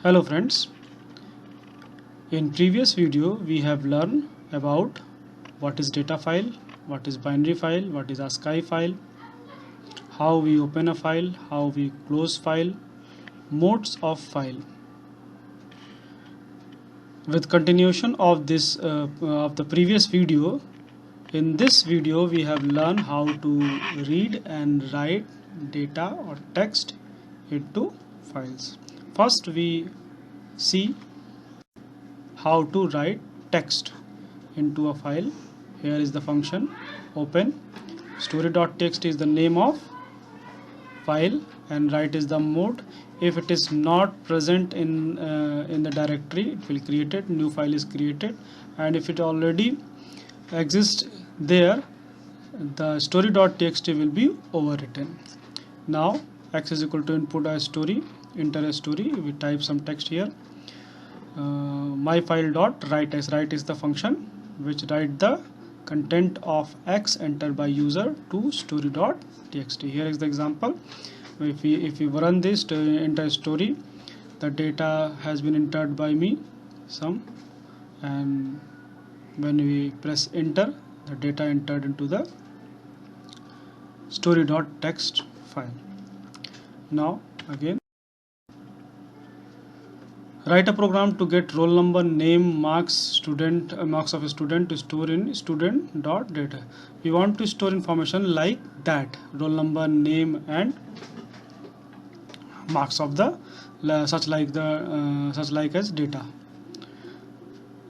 Hello friends, in previous video we have learned about what is data file, what is binary file, what is ASCII file, how we open a file, how we close file, modes of file. With continuation of this of the previous video, in this video we have learned how to read and write data or text into files. First we see how to write text into a file. Here is the function open. Story.txt is the name of file and write is the mode. If it is not present in the directory, it will create it, new file is created, and if it already exists there, the story.txt will be overwritten. Now x is equal to input a story, enter a story, we type some text here. My file dot write x, write is the function which write the content of x entered by user to story.txt. Here is the example. If we run this to enter story, the data has been entered by me some, and when we press enter, the data entered into the story.txt file. Now again, write a program to get roll number, name, marks of a student to store in student.data. We want to store information like that: roll number, name, and marks of the such like as data.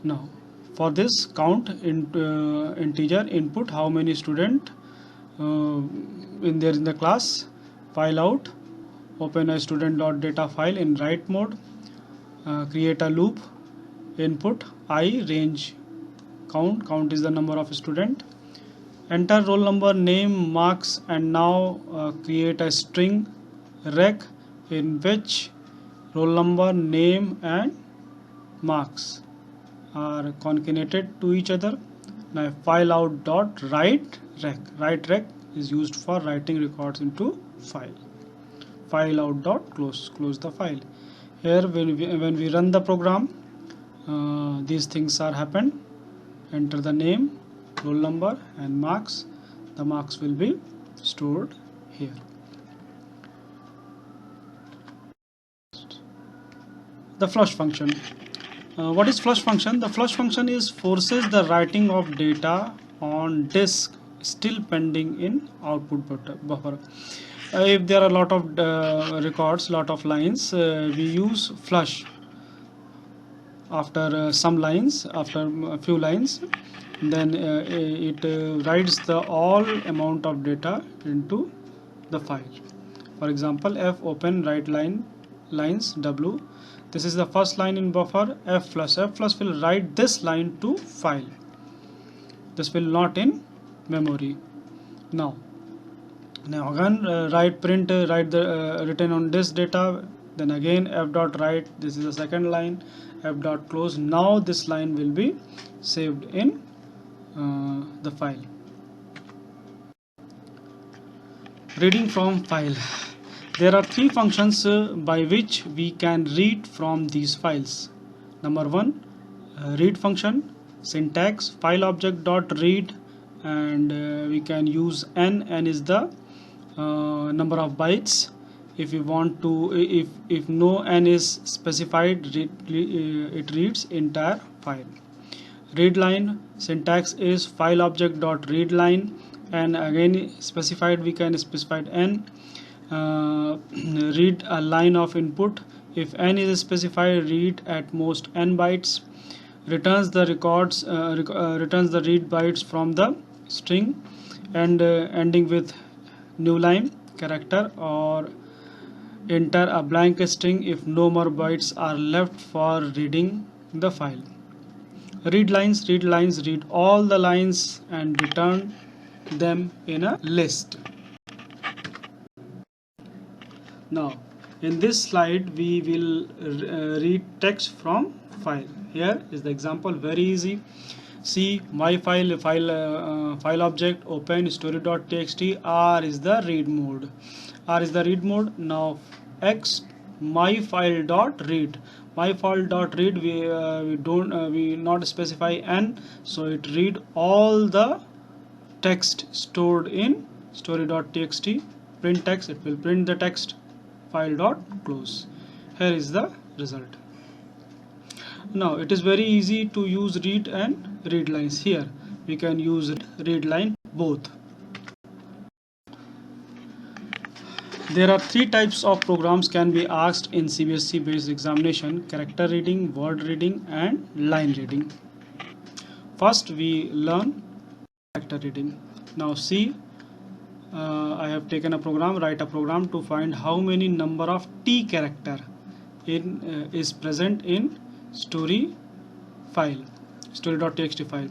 Now for this, count integer input how many student in the class. File out, open a student.data file in write mode. Create a loop, input I, range count is the number of student, enter roll number, name, marks, and now create a string rec in which roll number, name, and marks are concatenated to each other. Now file out dot write rec is used for writing records into file. File out dot close the file. Here when we run the program, these things are happened. Enter the name, roll number, and marks. The marks will be stored here. The flush function. What is flush function? The flush function is forces the writing of data on disk still pending in output buffer. If there are a lot of records, lot of lines, we use flush after some lines, after a few lines, then it writes the all amount of data into the file. For example, f open write lines w. This is the first line in buffer. F flush will write this line to file. This will not in memory. Now again write print write the written on this data, then again f dot write, this is the second line, f dot close. Now this line will be saved in the file. Reading from file. There are three functions by which we can read from these files. Number one, read function. Syntax file object dot read, and we can use n is the number of bytes. If we want to, if no n is specified, it reads entire file. Read line syntax is file object dot read line, and again specified, we can specify n. Read a line of input. If n is specified, read at most n bytes. Returns the records returns the read bytes from the string, and ending with new line character, or enter a blank string if no more bytes are left for reading the file. Read lines read all the lines and return them in a list. Now in this slide we will read text from file. Here is the example, very easy. See, my file object open story.txt. R is the read mode. Now x my file dot read. My file dot read, we not specify n, so it read all the text stored in story.txt. Print text, it will print the text. File dot close. Here is the result. Now it is very easy to use read and read lines. Here we can use read line both. There are three types of programs can be asked in CBSE based examination: character reading, word reading and line reading. First we learn character reading. Now see, I have taken a program, write a program to find how many number of T character is present in story file, story.txt file.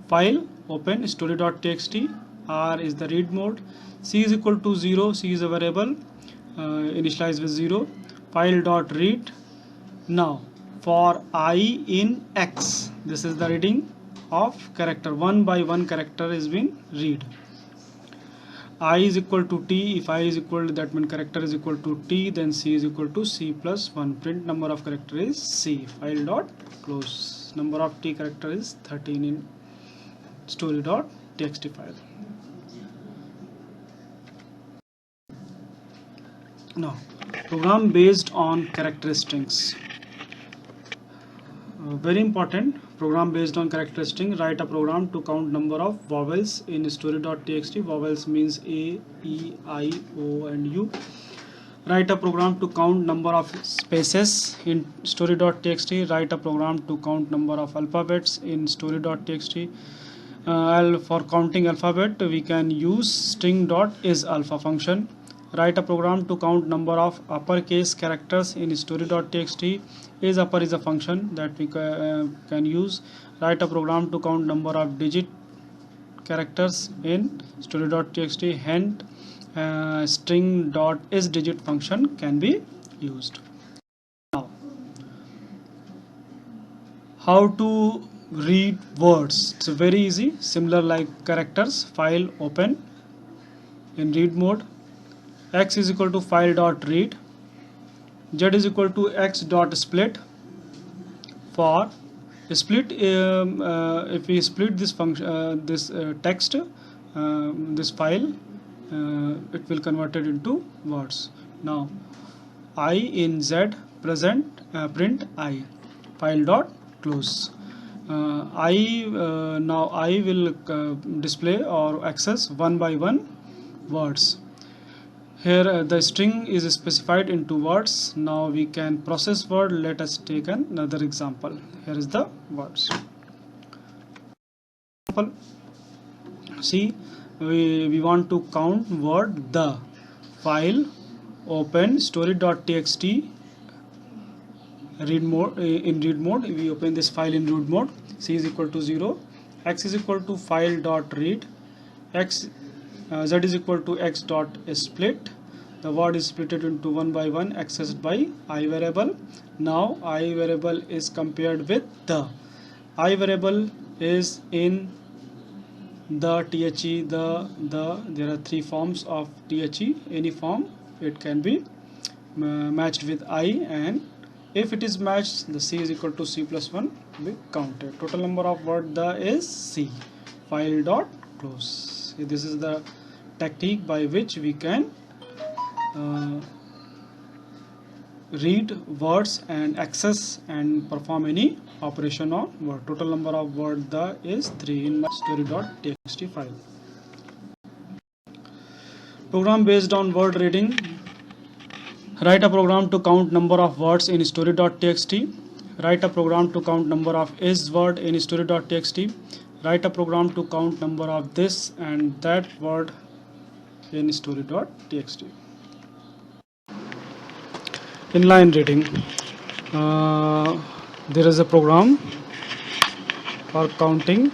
File, open story.txt, R is the read mode, C is equal to 0, C is a variable, initialized with 0, file dot read. Now for I in X, this is the reading of character, one by one character is being read. I is equal to T, if I is equal to, that means character is equal to T, then C is equal to C plus 1, print number of character is C, file dot close. Number of T character is 13 in story.txt file. Now program based on character strings. Very important, program based on character string. Write a program to count number of vowels in story.txt. Vowels means A, E, I, O and U. Write a program to count number of spaces in story.txt. Write a program to count number of alphabets in story.txt. For counting alphabet we can use string.isAlpha function. Write a program to count number of uppercase characters in story.txt. IsUpper is a function that we can use. Write a program to count number of digit characters in story.txt. Hence string.isDigit function can be used. Now how to read words? It's very easy, similar like characters. File, open in read mode, X is equal to file dot read, Z is equal to X dot split. For split, if we split this function, this text, this file, it will convert it into words. Now I in Z present, print I, file dot close. Now I will display or access one by one words. Here the string is specified into words. Now we can process word. Let us take another example. Here is the words. See, we want to count word the. File, open story.txt, read mode. In read mode we open this file in read mode. C is equal to 0, X is equal to file dot read, Z is equal to X dot split. The word is split into one by one accessed by I variable. Now I variable is compared with the. I variable is in the THE, there are three forms of THE. Any form it can be matched with I, and if it is matched, the C is equal to C plus 1 will be counted. Total number of word the is C. File dot close. This is the technique by which we can read words and access and perform any operation on word. Total number of word the is 3 in my story.txt file. Program based on word reading. Write a program to count number of words in story.txt. Write a program to count number of is word in story.txt. Write a program to count number of this and that word in story.txt. Inline reading. There is a program for counting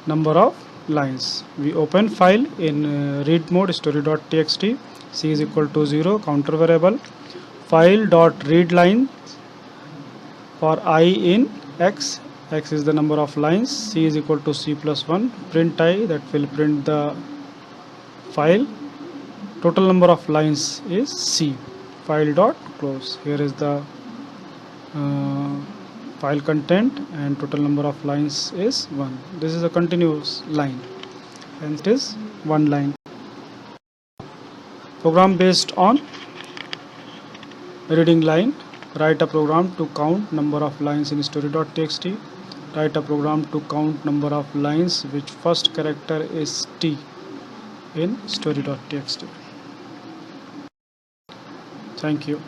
number of lines. We open file in read mode story.txt. C is equal to 0, counter variable. File dot read lines. For I in X, X is the number of lines. C is equal to C plus 1. Print I, that will print the file. Total number of lines is C. file dot close. Here is the file content, and total number of lines is 1. This is a continuous line and it is one line. Program based on reading line. Write a program to count number of lines in story.txt. Write a program to count number of lines which first character is T in story.txt. Thank you.